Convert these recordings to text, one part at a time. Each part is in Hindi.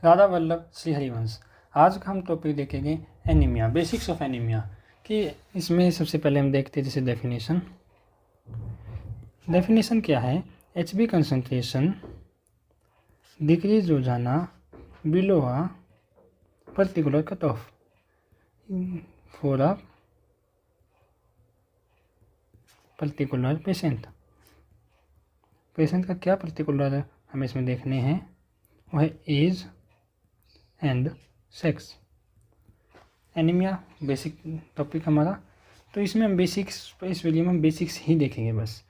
राधा वल्लभ श्री हरिवंश। आज का हम टॉपिक देखेंगे एनीमिया, बेसिक्स ऑफ एनीमिया। कि इसमें सबसे पहले हम देखते हैं जैसे डेफिनेशन क्या है। HB कंसंट्रेशन डिक्रीज हो जाना below a particular cut off for a particular patient का क्या पर्टिकुलर हमें इसमें देखने हैं, वह age and sex. Anaemia basic topic हमारा, तो इसमें हम बेसिक्स, इस वीडियो में हम बेसिक्स ही देखेंगे बस।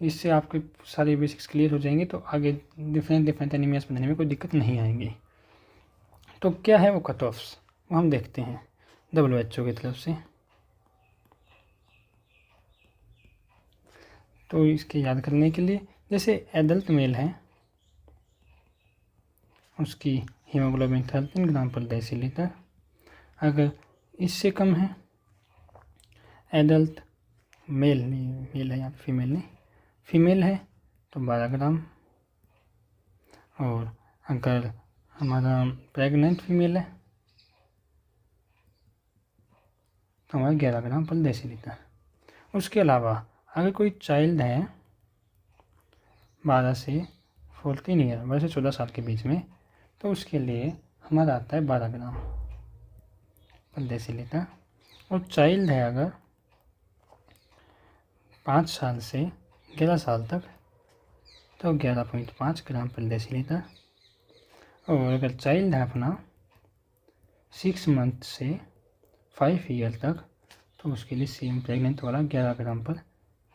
इससे आपके सारे बेसिक्स क्लियर हो जाएंगे तो आगे डिफरेंट एनीमियास बनाने में कोई दिक्कत नहीं आएंगी। तो क्या है वो कट ऑफ्स, वो हम देखते हैं WHO की तरफ से। तो इसके याद करने के लिए, जैसे एडल्ट मेल है, उसकी हीमोग्लोबिन 13 ग्राम पर डेसीलीटर। अगर इससे कम है, एडल्ट मेल है या फीमेल नहीं, फीमेल है तो 12 ग्राम। और अगर हमारा प्रेग्नेंट फीमेल है तो हमारा 11 ग्राम पर डेसीलीटर। उसके अलावा अगर कोई चाइल्ड है 12 से 14 ईयर, 12 से 14 साल के बीच में, तो उसके लिए हमारा आता है 12 ग्राम पर डेसीलीटर। और चाइल्ड है अगर 5 साल से 11 साल तक, तो 11.5 ग्राम पर डेसीलीटर। और अगर चाइल्ड है अपना 6 मंथ से 5 ईयर तक, तो उसके लिए सेम प्रेग्नेंट वाला 11 ग्राम पर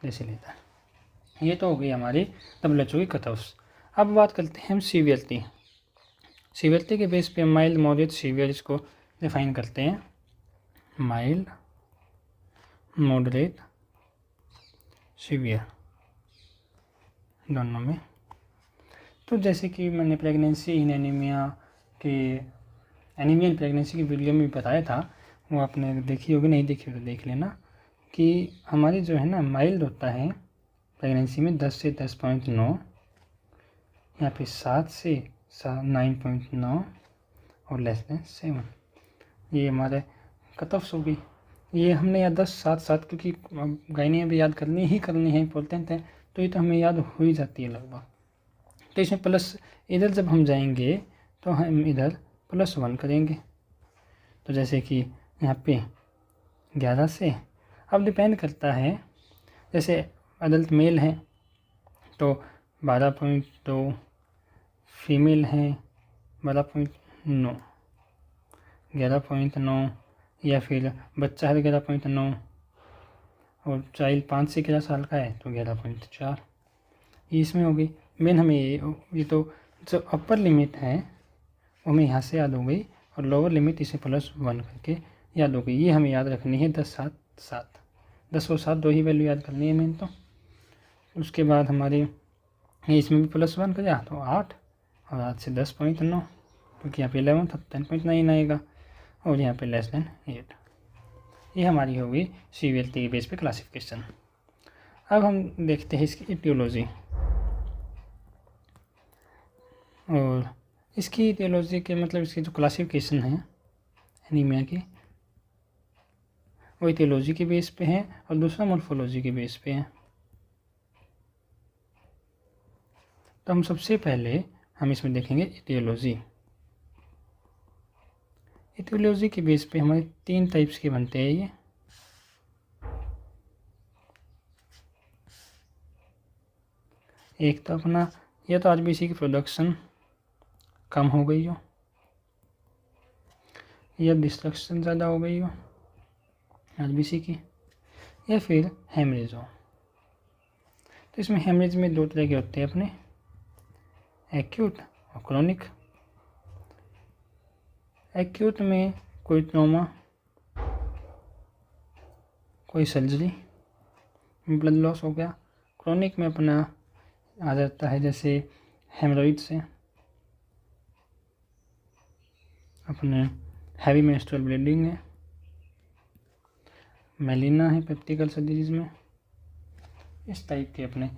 डेसीलीटर। ये तो हो गई हमारी WHO की कट ऑफ्स। अब बात करते हैं हम सीवियरिटी के बेस पे माइल्ड, मॉडरेट, सीवियर इसको डिफाइन करते हैं। माइल्ड, मॉडरेट, सीवियर दोनों में। तो जैसे कि मैंने प्रेगनेंसी इन एनीमिया के एनीमिया इन प्रेगनेंसी की वीडियो में बताया था, वो आपने देखी होगी, नहीं देखी हो तो देख लेना। कि हमारी जो है ना माइल्ड होता है प्रेगनेंसी में 10 से 10.9, यहाँ पे 7 से 9.9 और लेस देन 7। ये हमारे कट ऑफ्स हो गई। ये हमने याद 10 7 7 क्योंकि गायनी भी याद करनी है, इंपॉर्टेंट है, तो ये तो हमें याद हो ही जाती है लगभग। तो इसमें प्लस इधर जब हम जाएंगे तो हम इधर +1 करेंगे। तो जैसे कि यहाँ पे 11 से, अब डिपेंड करता है, जैसे अडल्ट मेल है तो 12.2, फीमेल है 12.9, 11.9, या फिर बच्चा है 11.9, और चाइल्ड 5 से 11 साल का है तो 11.4। ये इसमें हो गई मेन। हमें ये तो जो अपर लिमिट है वो हमें यहाँ से याद हो गई, और लोअर लिमिट इसे +1 करके याद हो गई। ये हमें याद रखनी है 10 7 7, 10 और 7 दो ही वैल्यू याद करनी है मेन। तो उसके बाद हमारे इसमें भी +1 कर जा तो 8, और 8 से 10.9, क्योंकि यहाँ पे 11 था 10.9 आएगा, और यहाँ पे लेस देन 8। ये हमारी होगी सीवियरिटी के बेस पे क्लासिफिकेशन। अब हम देखते हैं इसकी इटियोलॉजी। और इसकी इटियोलॉजी के मतलब इसकी जो क्लासिफिकेशन है एनीमिया की, वो इटियोलॉजी के बेस पे है और दूसरा मॉर्फोलॉजी के बेस पे है। तो हम सबसे पहले हम इसमें देखेंगे इटियोलॉजी। इटियोलॉजी के बेस पे हमारे 3 टाइप्स के बनते हैं ये। एक तो अपना या तो RBC की प्रोडक्शन कम हो गई हो, या डिस्ट्रक्शन ज़्यादा हो गई हो RBC की, या फिर हेमरेज हो। तो इसमें हेमरेज में 2 तरह के होते हैं अपने, एक्यूट और क्रोनिक। एक्यूट में कोई ट्रॉमा, कोई सर्जरी, ब्लड लॉस हो गया। क्रोनिक में अपना आ जाता है जैसे हेमरॉइड से, अपने हैवी मेंस्ट्रुअल ब्लीडिंग है, मेलिना है पेप्टिक अल्सर डिजीज में। इस टाइप के अपने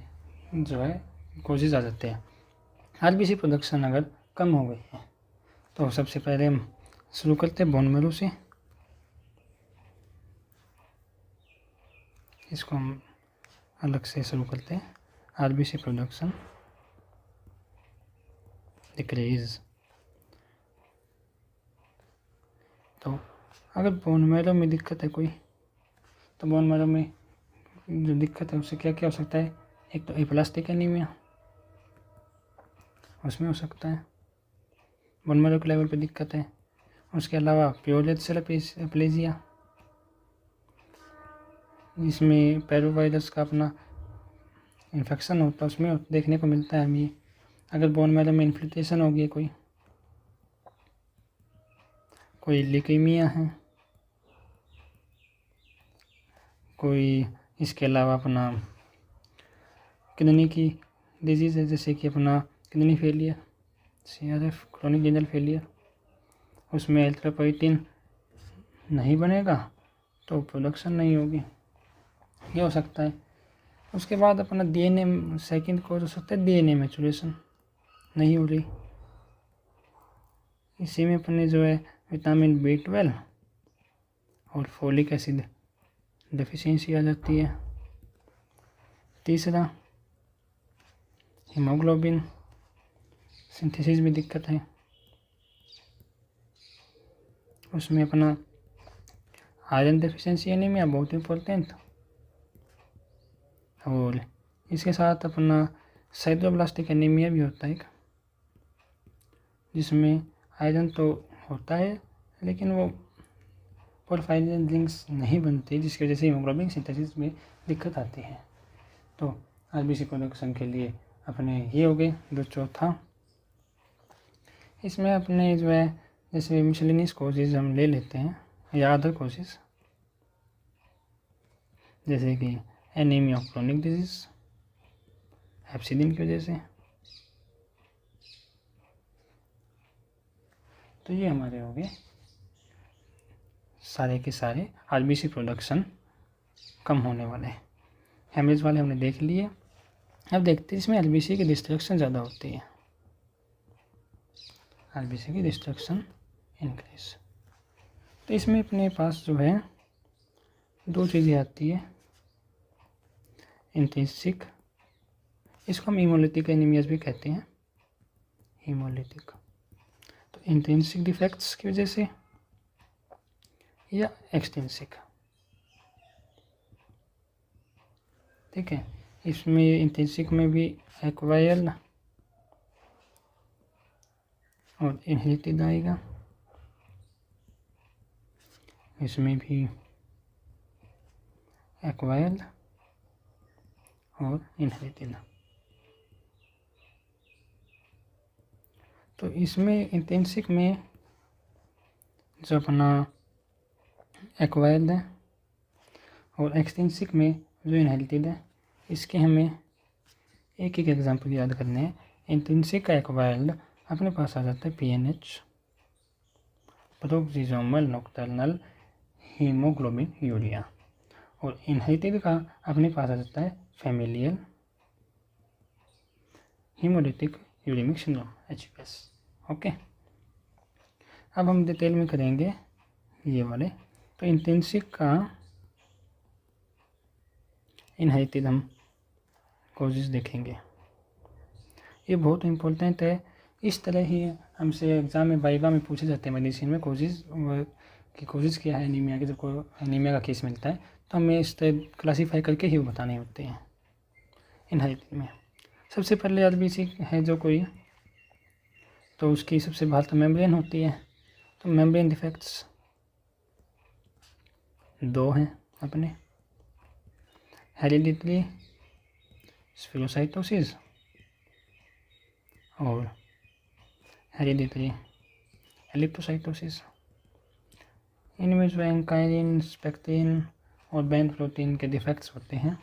जो है कोजेज आ जाते हैं। RBC प्रोडक्शन अगर कम हो गई है तो सबसे पहले हम शुरू करते हैं बोन मैरो से। इसको हम अलग से शुरू करते हैं। RBC production decrease. तो अगर बोन मैरो में दिक्कत है कोई, तो बोन मैरो में जो दिक्कत है उससे क्या क्या हो सकता है। एक तो एप्लास्टिक एनीमिया, उसमें हो सकता है बोन मैरो के लेवल पे दिक्कत है। उसके अलावा प्योरलेट सेल एप्लेजिया, जिसमें पैरोवायरस का अपना इन्फेक्शन होता है, उसमें देखने को मिलता है हमें। अगर बोन मैरो में इन्फिल्ट्रेशन हो गई, कोई ल्यूकेमिया है, कोई इसके अलावा अपना किडनी की डिजीज़ है, जैसे कि अपना kidney failure, CRF chronic renal failure, उसमें एरिथ्रोपोइटिन नहीं बनेगा तो प्रोडक्शन नहीं होगी, ये हो सकता है। उसके बाद अपना DNA सेकंड कोज हो सकता है, DNA मैचुरेशन नहीं हो रही। इसी में अपने जो है विटामिन B12 और फोलिक एसिड डेफिशिएंसी आ जाती है। तीसरा, हीमोग्लोबिन सिंथेसिस में दिक्कत है, उसमें अपना आयरन डेफिशिएंसी एनीमिया बहुत इम्पोर्टेंट। और इसके साथ अपना साइटोब्लास्टिक एनीमिया भी होता है, जिसमें आयरन तो होता है लेकिन वो पोरफायरिन रिंग्स नहीं बनती, जिसकी वजह से हीमोग्लोबिन सिंथेसिस में दिक्कत आती है। तो आरबीसी प्रोडक्शन के लिए अपने ये हो गए जो चौथा। इसमें अपने जो है जैसे मिसलेनियस कोजेज हम ले लेते हैं या अदर कोजेज, जैसे कि एनीमिया ऑफ क्रोनिक डिजीज हेप्सिडिन की वजह से। तो ये हमारे हो गए सारे के सारे आरबीसी प्रोडक्शन कम होने वाले। हेमरेज वाले हमने देख लिए। अब देखते हैं इसमें आरबीसी की डिस्ट्रक्शन ज़्यादा होती है, आरबीसी की डिस्ट्रक्शन इंक्रीज। तो इसमें अपने पास जो है दो चीज़ें आती है, इंट्रिंसिक, इसको हम हीमोलिटिक एनीमियाज भी कहते हैं, हीमोलिटिक। तो इंट्रिंसिक डिफेक्ट्स की वजह से या एक्सट्रिंसिक, ठीक है। इसमें इंट्रिंसिक में भी एक्वायर्ड और इनहेरिटेड आएगा, इसमें भी एक्वायर्ड और इनहेरिटेड। तो इसमें इंट्रिंसिक में जो अपना एक्वायर्ड है और एक्सट्रिंसिक में जो इनहेरिटेड है, इसके हमें एक एक एग्जांपल याद करने हैं। इंट्रिंसिक का एक्वायर्ड अपने पास आ जाता है PNH, paroxysmal nocturnal haemoglobinuria, और इनहेरिटेड का अपने पास आ जाता है familial haemolytic uraemic syndrome HUS। Okay, अब हम डिटेल में करेंगे ये वाले। तो इंट्रिंसिक का इनहेरिटेड हम कोजेस देखेंगे, ये बहुत इम्पोर्टेंट है। इस तरह ही हमसे एग्ज़ाम में वाइवा में पूछे जाते हैं मेडिसिन में कोजेस की, कोजेस क्या है एनीमिया के। जब कोई एनीमिया का केस मिलता है तो हमें इस तरह क्लासीफाई करके ही बताने होते हैं। इनहेरिटेड में सबसे पहले आरबीसी है जो कोई, तो उसकी सबसे बाहर तो मेम्ब्रेन होती है। तो मेम्ब्रेन डिफेक्ट्स दो हैं अपने, हेरिडिटरी स्फीरोसाइटोसिस और हेरिडिटरी एलिप्टोसाइटोसिस। इनमें जो एंकाइरिन, स्पेक्ट्रिन और बैंड प्रोटीन के डिफेक्ट्स होते हैं।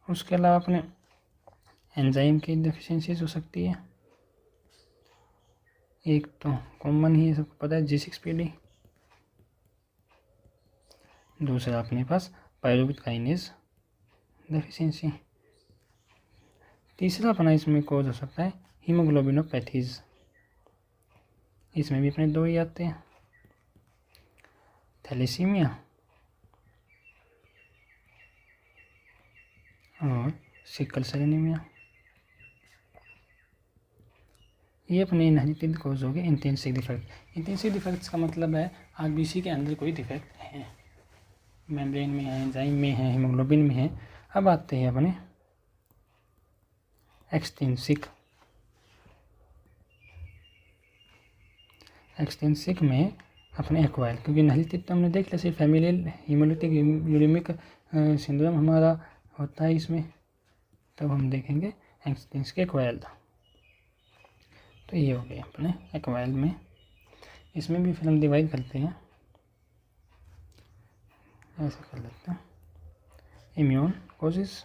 उसके अलावा अपने एंजाइम की डेफिशिएंसीज हो सकती है। एक तो कॉमन ही सबको पता है G6PD, दूसरा अपने पास पायरुवेट काइनेज डेफिशिएंसी, तीसरा अपना इसमें कोज हो सकता है हीमोग्लोबिनोपैथीज। इसमें भी अपने 2 ही आते हैं, थैलेसीमिया और सिकल सेल एनीमिया। ये अपने इनहेरिटेड कॉज हो गए इंटेंसिव डिफेक्ट। इंटेंसिव डिफेक्ट्स का मतलब है आरबीसी के अंदर कोई डिफेक्ट है, मेम्ब्रेन में है, एंजाइम में है, हीमोग्लोबिन में है। अब आते हैं अपने एक्सटेंसिक। एक्सटेंसिक में अपने एक्वाइल, क्योंकि इनहेरिटेड तो हमने देख लिया, सिर्फ फैमिलियल हीमोलिटिक यूरेमिक सिंड्रोम हमारा होता है इसमें, तब हम देखेंगे एक्सटेंसिक एक्वाइल। तो ये हो गया अपने एक्वाइल में। इसमें भी फिर हम डिवाइड करते हैं, ऐसे कर लेते हैं। इम्यून कॉजेज,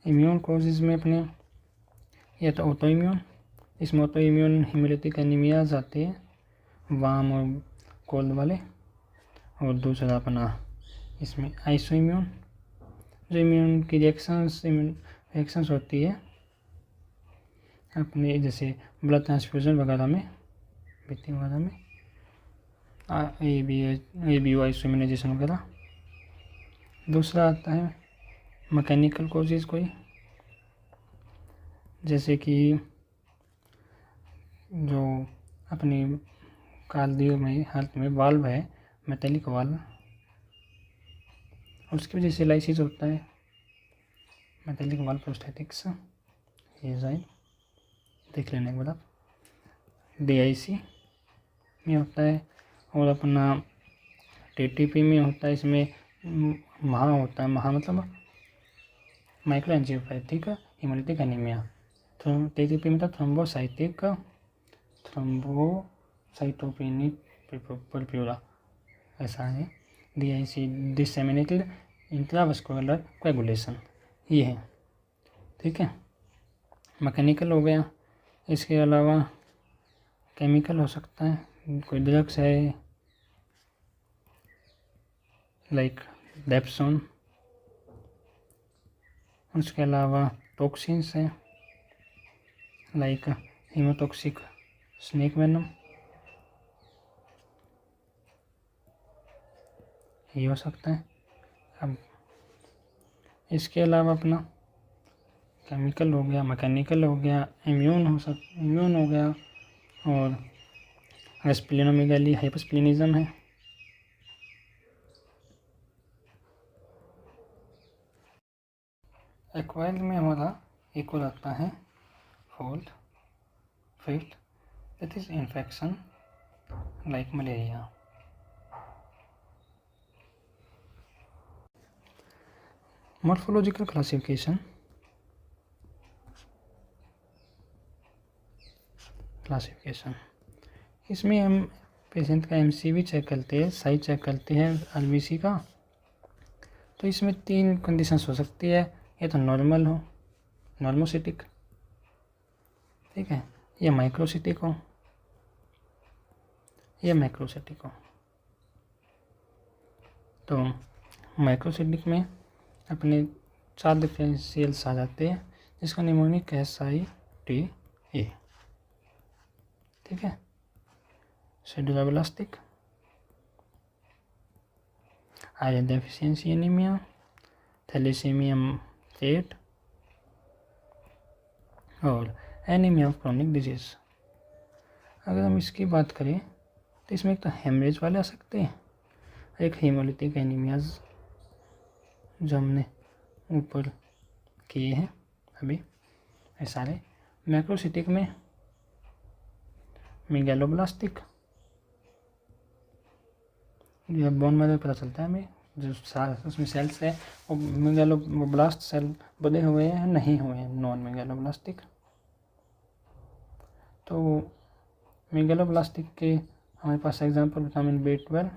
इम्यून कॉजेज में अपने ये तो ऑटो इम्यून, इसमें ऑटो इम्यून हीमोलिटिक एनीमियाज आते हैं, वार्म और कोल्ड वाले। और दूसरा अपना इसमें आइसो इम्यून, जो इम्यून की रिएक्शंस होती है अपने, जैसे ब्लड ट्रांसफ्यूजन वगैरह में, ब्रीथिंग वगैरह में, A B O iso immunisation वगैरह। दूसरा आता है मैकेनिकल कॉजेज कोई, जैसे कि जो अपनी कार्डियो में हार्ट में वाल्व है, मेटेलिक वाल्व, उसकी वजह से लाइसिस होता है, मेटेलिक वाल्व प्रोस्थेटिक्स। ये जाए देख लेने के बाद आप DIC में होता है, और अपना TTP में होता है। इसमें महा होता है, महा मतलब micro angiopathic haemolytic anaemia. TTP में था थ्रोम्बोसाइटोपेनिक परप्यूरा, ऐसा है। DIC डिसेमिनेटेड इंट्रावास्कुलर कोएगुलेशन, ये है, ठीक है। मैकेनिकल हो गया। इसके अलावा केमिकल हो सकता है, कोई ड्रग्स है लाइक डेप्सोन। उसके अलावा टॉक्सिन्स हैं लाइक हीमोटॉक्सिक स्नेक वेनम, ये हो सकता है। अब इसके अलावा अपना केमिकल हो गया, मैकेनिकल हो गया, इम्यून हो गया, और स्प्लेनोमेगाली हाइपरस्प्लेनिज्म है। एक्वाइल में हमारा एक और आता है fold field, that is infection like malaria. Morphological classification इसमें हम पेशेंट का MCV चेक करते हैं, साइज चेक करते हैं RBC का। तो इसमें 3 कंडीशंस हो सकती है, या तो नॉर्मल हो, नॉर्मोसिटिक, ठीक है, या माइक्रोसिटिक हो, या मैक्रोसिटिक हो। तो माइक्रोसिटिक में अपने 4 डिफरेंशियल्स आ जाते हैं, जिसका निमोनिक SITA, ठीक है। Sideroblastic, iron deficiency anaemia, thalassemia फेट, और एनीमिया ऑफ क्रोनिक डिजीज। अगर हम इसकी बात करें तो इसमें एक तो हेमरेज वाले आ सकते हैं, एक हीमोलिटिक एनीमियाज जो हमने ऊपर किए हैं अभी सारे। मैक्रोसिटिक में मेगालोब्लास्टिक, ये बोन मैरो पता चलता है हमें, जो उसमें सेल्स है वो मेगालोब्लास्ट सेल बने हुए हैं नहीं हुए हैं, नॉन मेगालोब्लास्टिक। तो मेगालोब्लास्टिक के हमारे पास एग्जांपल विटामिन B12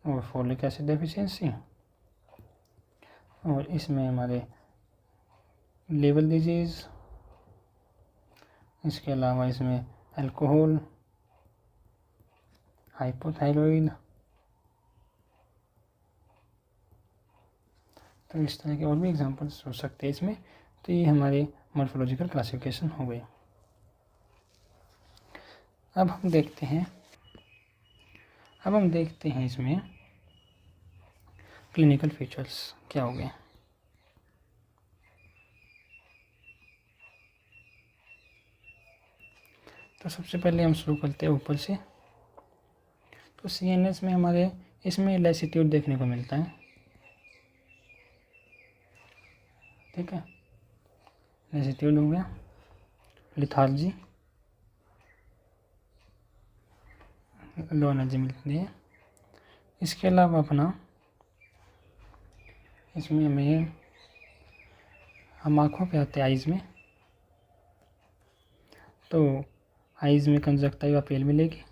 और फोलिक एसिड डेफिशिएंसी, और इसमें हमारे लिवर डिजीज़, इसके अलावा इसमें अल्कोहल, हाइपोथायरॉइड। तो इस तरह के और भी एग्जांपल्स हो सकते हैं इसमें। तो ये हमारी मॉर्फोलॉजिकल क्लासिफिकेशन हो गई। अब हम देखते हैं इसमें क्लिनिकल फीचर्स क्या हो गए। तो सबसे पहले हम शुरू करते हैं ऊपर से। तो CNS में हमारे इसमें लैसिट्यूड देखने को मिलता है, ठीक है, लैसिट्यूड हो गया, लिथार्जी, लो एनर्जी मिलती है। इसके अलावा अपना इसमें हम आँखों पे आते हैं, आइज़ में। तो आइज़ में कंजक्टिवा पेल मिलेगी,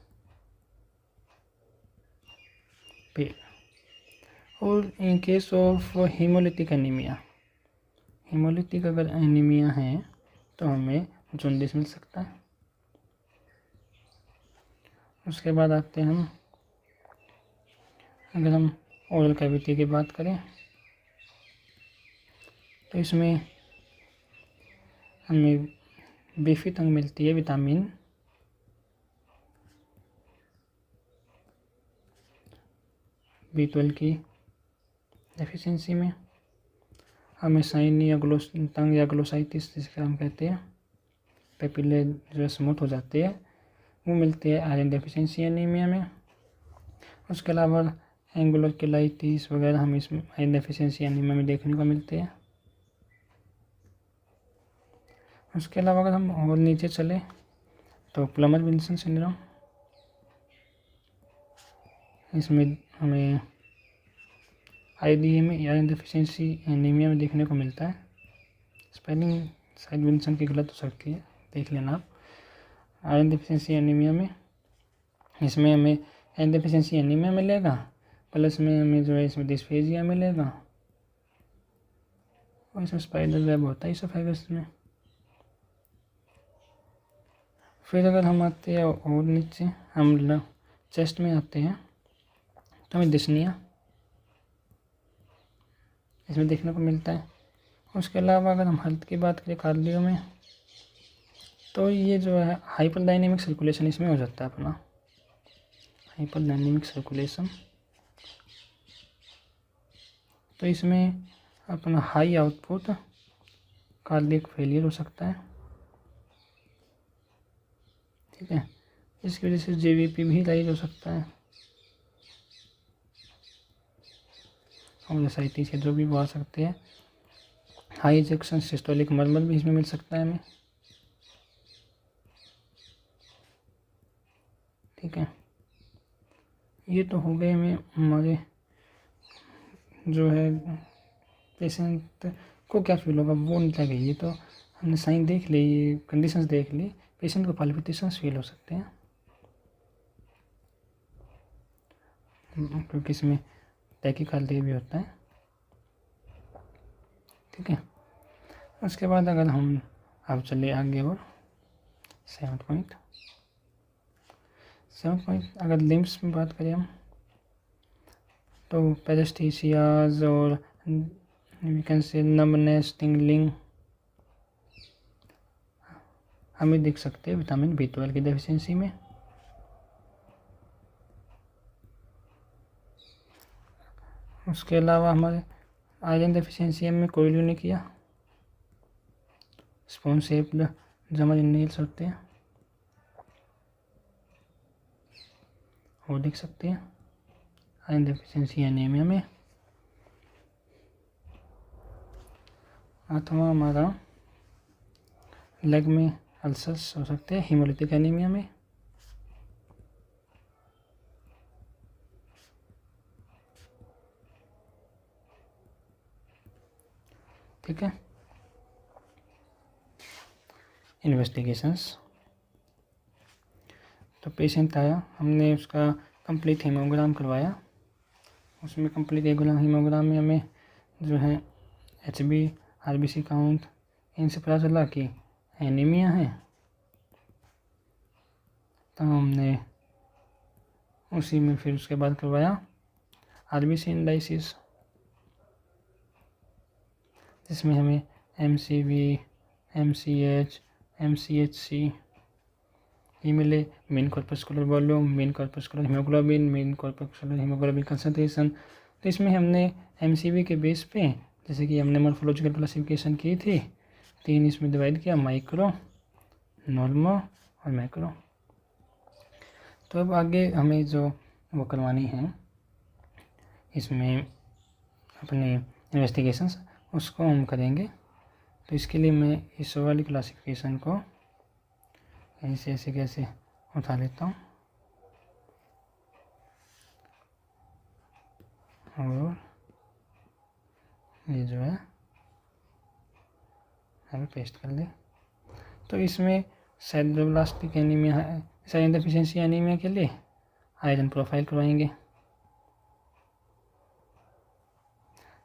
पेल। और इन केस ऑफ हीमोलिटिक अगर एनीमिया है तो हमें जॉन्डिस मिल सकता है। उसके बाद आते हैं हम, अगर हम ओरल कैविटी की बात करें तो इसमें हमें बीफी तंग मिलती है, विटामिन B12 की डेफिशिएंसी में। हमें साइन या तंग या ग्लोसाइटिस जिसके हम कहते हैं, पेपिले जो स्मूथ हो जाते हैं, वो मिलती है आयरन डेफिशिएंसी एनीमिया में। उसके अलावा एंगुलोकिलाइटिस वगैरह हम इसमें आयरन डेफिशिएंसी एनीमिया में देखने को मिलते हैं। उसके अलावा अगर हम और नीचे चले तो प्लमर विल्सन सिंड्रोम, इसमें हमें IDA में आयरन डेफिशिएंसी एनीमिया में देखने को मिलता है। स्पेलिंग शायद विल्सन की गलत हो सकती है, देख लेना आप। आयरन डेफिशिएंसी एनीमिया में इसमें हमें आयरन डेफिशिएंसी एनीमिया मिलेगा, प्लस में हमें जो है इसमें डिस्फेजिया मिलेगा, और इसमें स्पाइडर वेब होता है इसोफेगस में। फिर अगर हम आते हैं और नीचे, हम चेस्ट में आते हैं तो हमें डिस्निया इसमें देखने को मिलता है। उसके अलावा अगर हम हेल्थ की बात करें कार्डियो में, तो ये जो है हाइपरडायनेमिक सर्कुलेशन इसमें हो जाता है अपना, हाइपरडायनेमिक सर्कुलेशन। तो इसमें अपना हाई आउटपुट कार्डियक फेलियर हो सकता है, ठीक है। इसकी वजह से JVP भी राइज हो सकता है, और एसआईटी से जो भी वो आ सकते हैं। हाई इजेक्शन सिस्टोलिक मर्मर भी इसमें मिल सकता है हमें, ठीक है। ये तो हो गए हमें हमारे जो है पेशेंट को क्या फील होगा वो नहीं लगे। ये तो हमने साइन देख ली, ये कंडीशंस देख ली। पेशेंट को पाल्पिटेशंस फील हो सकते हैं, क्योंकि इसमें टैकीकार्डिया भी होता है, ठीक है। उसके बाद अगर हम अब चले आगे और 7th पॉइंट अगर लिम्स में बात करें हम, तो पेरेस्थीसियाज और we can say numbness, tingling हमें देख सकते हैं विटामिन B12 की डेफिशिएंसी में। उसके अलावा हमारे आयरन डेफिशिएंसी में कोइल्यूनिकिया, स्पून शेप्ड जमर नेल्स होते हैं, वो देख सकते हैं आयरन डेफिशिएंसी एनीमिया में। अथवा हमारा लेग में अल्सर्स हो सकते हैं हीमोलिटिक एनीमिया में, ठीक है। इन्वेस्टिगेशंस, तो पेशेंट आया, हमने उसका कंप्लीट हीमोग्राम करवाया। उसमें कंप्लीट हीमोग्राम में हमें जो है HB, RBC काउंट, इनसे पता चला कि एनीमिया है। तो हमने उसी में फिर उसके बाद करवाया RBC एनालिसिस, जिसमें हमें MCV, MCH, MCHC ये मिले main corpuscular volume, main corpuscular haemoglobin, main corpuscular haemoglobin concentration. तो इसमें हमने एमसीवी के बेस पे जैसे कि हमने मॉर्फोलॉजिकल क्लासिफिकेशन की थी, 3 इसमें डिवाइड किया, माइक्रो, नॉर्मल और मैक्रो। तो अब आगे हमें जो वो करवानी है इसमें अपने इन्वेस्टिगेशंस, उसको हम करेंगे। तो इसके लिए मैं इस वाली क्लासिफिकेशन को ऐसे ऐसे कैसे उठा लेता हूँ और ये जो है हमें पेस्ट कर ले। तो इसमें साइटोब्लास्टिक एनीमिया है, आयरन डेफिशिएंसी एनीमिया के लिए आयरन प्रोफाइल करवाएंगे।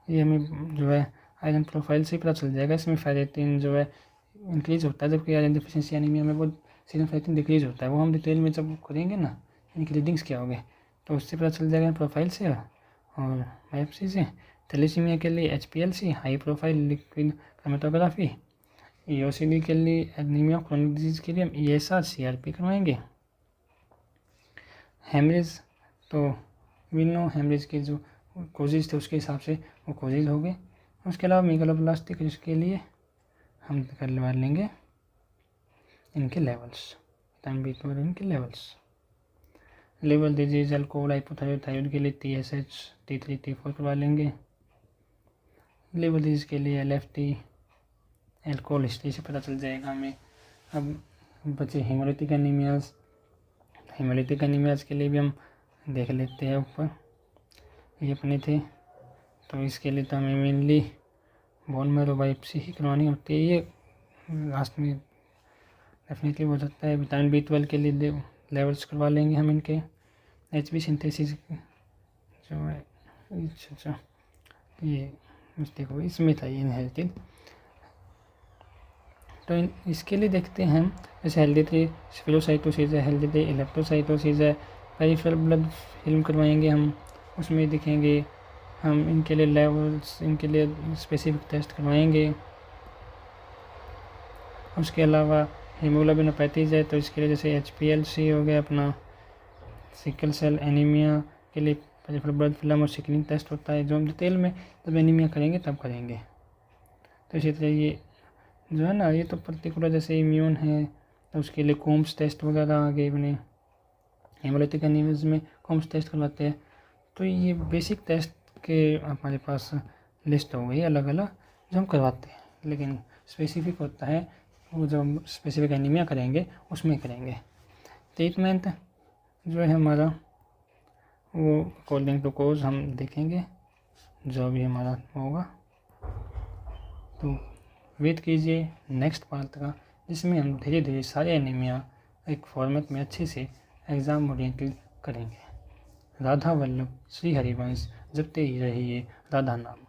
ये हमें जो है आयरन प्रोफाइल से पता चल जाएगा। इसमें फेरेटिन जो है इंक्रीज होता है, जबकि आयरन डेफिशिएंसी एनीमिया में वो सीरम फेरेटिन डिक्रीज होता है। वो हम डिटेल में जब करेंगे ना, इनकी रीडिंग्स क्या होंगे, तो उससे पता चल जाएगा प्रोफाइल से। और बायोप्सी से थैलेसीमिया के लिए HPLC, high profile liquid chromatography. EOCD के लिए एनीमिया क्रोनिक डिजीज के लिए हम ESR CRP करवाएंगे। हेमरेज, तो विनो हेमरेज के जो कोजेज थे उसके हिसाब से वो कोजेज हो गए। उसके अलावा मेगालोब्लास्टिक इसके लिए हम करवा लेंगे इनके लेवल्स, विटामिन B12 इनके levels. Liver disease, alcohol, hypothyroid के लिए TSH, T3, T4 करवा लेंगे। लिवर डिजीज के लिए LFT, अल्कोहल हिस्ट्री से पता चल जाएगा हमें। अब बचे हेमोलिटिक एनीमियाज, हेमोलिटिक एनीमियाज के लिए भी हम देख लेते हैं। ऊपर ये अपने थे, तो इसके लिए तो हमें मेनली बोन मैरो बायोप्सी ही करवानी होती है। ये लास्ट में डेफिनेटली हो सकता है। विटामिन B12 के लिए लेवल्स करवा लेंगे हम इनके। HB सिंथेसिस जो है, अच्छा ये मिस्टेक हो गई, इसमें था ये इनहेरिटेड। तो इसके लिए देखते हैं हम, जैसे हेल्दी स्फीलोसाइटोसिस है, हेल्दी इलेक्ट्रोसाइटोसिस है, पेरिफेरल ब्लड फिल्म करवाएंगे हम। उसमें दिखेंगे हम इनके लिए लेवल्स, इनके लिए स्पेसिफिक टेस्ट करवाएंगे। उसके अलावा हीमोग्लोबिनोपैथीज है, तो इसके लिए जैसे HPLC हो गया अपना, सिकल सेल एनीमिया के लिए पेरिफेरल ब्लड फिल्म और सिकलिंग टेस्ट होता है, जो हम डिटेल में जब एनीमिया करेंगे तब करेंगे। तो इसी तरह ये जो है ना, ये तो पर्टिकुलर जैसे इम्यून है तो उसके लिए कोम्स टेस्ट वगैरह आगे बने। हेमोलिटिक एनीमियाज में कोम्स टेस्ट करवाते हैं। तो ये बेसिक टेस्ट के हमारे पास लिस्ट हो गई अलग अलग जो हम करवाते हैं, लेकिन स्पेसिफिक होता है वो जो हम स्पेसिफिक एनीमिया करेंगे उसमें करेंगे। ट्रीटमेंट जो है हमारा वो अकॉर्डिंग टू कोज हम देखेंगे जो भी हमारा होगा। तो वेट कीजिए नेक्स्ट पार्ट का, जिसमें हम धीरे धीरे सारे एनीमिया एक फॉर्मेट में अच्छे से एग्ज़ाम ओरिएंटेड करेंगे। राधा वल्लभ श्री हरिवंश जपते ही रहिए राधा नाम।